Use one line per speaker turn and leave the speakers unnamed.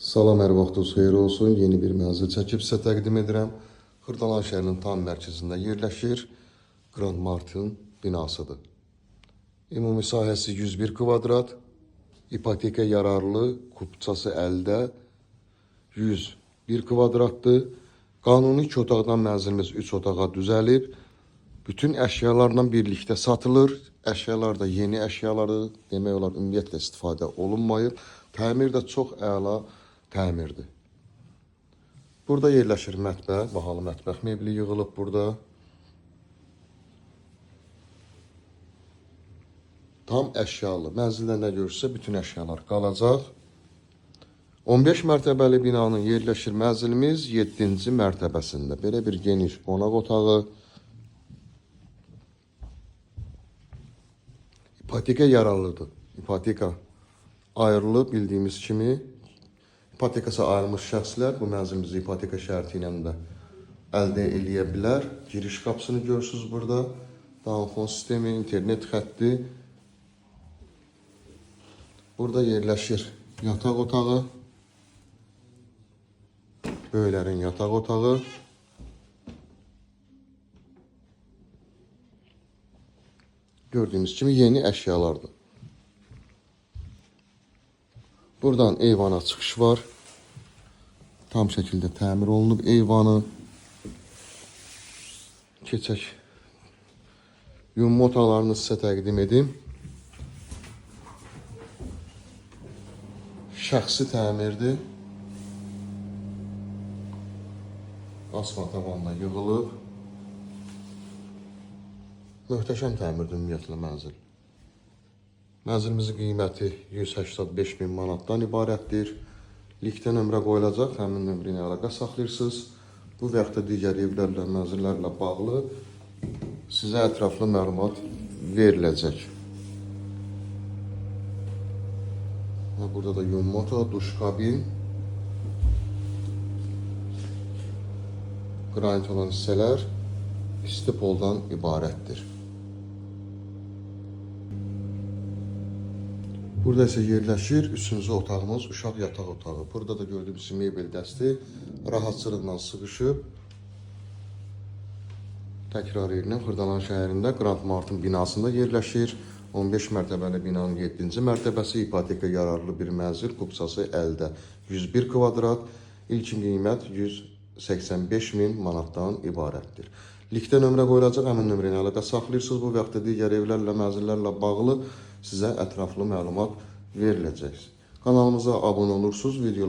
Salam, hər vaxtınız xeyir olsun. Yeni bir mənzil çəkib sizə təqdim edirəm. Xırdalan şəhərinin tam mərkəzində yerləşir. Grand Martin binasıdır. Ümumi sahəsi 101 kvadrat. İpoteka yararlı, kupçası əldə 101 kvadratdır. Qanuni 2 otaqdan mənzilimiz 3 otağa düzəlib. Bütün əşyalarla birlikdə satılır. Əşyalar da yeni əşyaları, demək olar ümumiyyətlə istifadə olunmayıb. Təmir də çox əla təmirdir. Burada yerləşir mətbəx, bahalı mətbəx mebli yığılıb burada. Tam əşyalı. Mənzildə nə görürsə bütün əşyalar qalacaq. 15 mərtəbəli binanın yerləşir mənzilimiz 7-ci mərtəbəsində. Belə bir geniş qonaq otağı. İpoteka yararlıdır. İpoteka ayrılıb bildiyimiz kimi. İpotekası ayrılmış şəxslər bu mənzilimizi ipoteka şərti ilə də əldə eləyə bilər. Giriş qapısını görürsünüz burada. Downfon sistemi, internet xətti. Burada yerləşir yataq otağı. Böyüklərin yataq otağı. Gördüyünüz kimi yeni əşyalardır. Buradan eyvana çıxış var. Tam şəkildə təmir olunub eyvanı. Keçək. Yumma otaqlarını sizə təqdim edim. Şəxsi təmirdir. Asfalt tavanla yığılıb. Möhtəşəm təmirdir ümumiyyətlə mənzil. Mənzilimizin qiyməti 185 min manatdan ibarətdir. Linkdə nömrə qoyulacaq, həmin nömrə ilə əlaqə saxlayırsınız. Bu və yaxud da digər evlərlə, mənzillərlə bağlı sizə ətraflı məlumat veriləcək. Burada da yumma otağı, duş kabin. Qranit olan hissələr isti poldan ibarətdir. Burada isə yerləşir 3-cü otağımız, uşaq yataq otağı. Burada da gördüyümüz mebel dəsti rahatçılıqla sığışıb. Təkrar edirəm, Xırdalan şəhərində Grand Martin binasında yerləşir. 15 mərtəbəli binanın 7-ci mərtəbəsi, ipoteka yararlı bir mənzil, kupçası əldə 101 kvadrat, ilkin qiymət 185 min manatdan ibarətdir. Linkdə nömrə qoyulacaq, həmin nömrə ilə əlaqə saxlayırsınız. Bu və yaxud da digər evlərlə, mənzillərlə bağlı sizə ətraflı məlumat veriləcək. Kanalımıza abunə olursunuz,